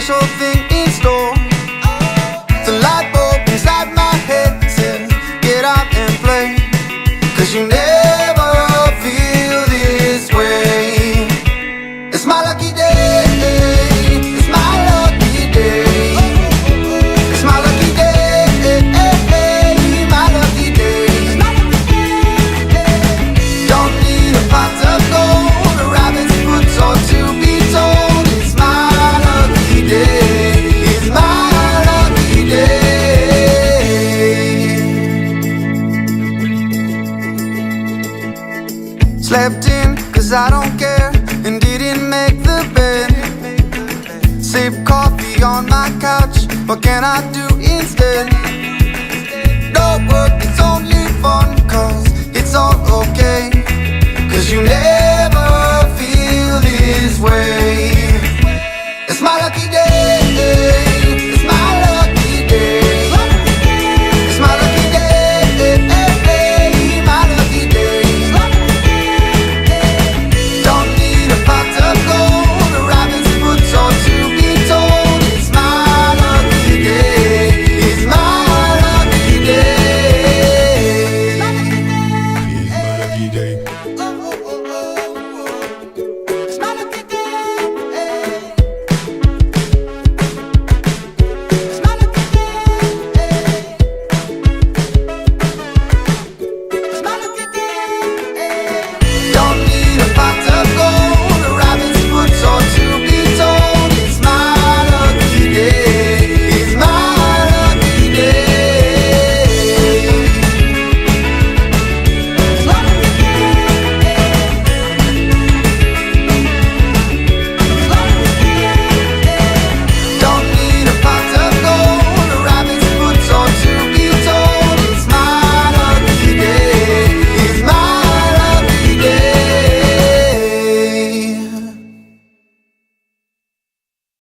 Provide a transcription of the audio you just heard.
special thing in store. The light bulb inside my head says, get out and play, 'cause you never feel this way. It's my lucky day, it's my lucky day, it's my lucky day, my lucky day. Don't need a pot of gold, a rabbit's foot or to be told. It's my lucky day, it's my lucky day. Slept in 'cause I don't care and didn't make the bed. Sip coffee on my couch, what can I do instead? No work, it's only fun 'cause it's all okay, 'cause you never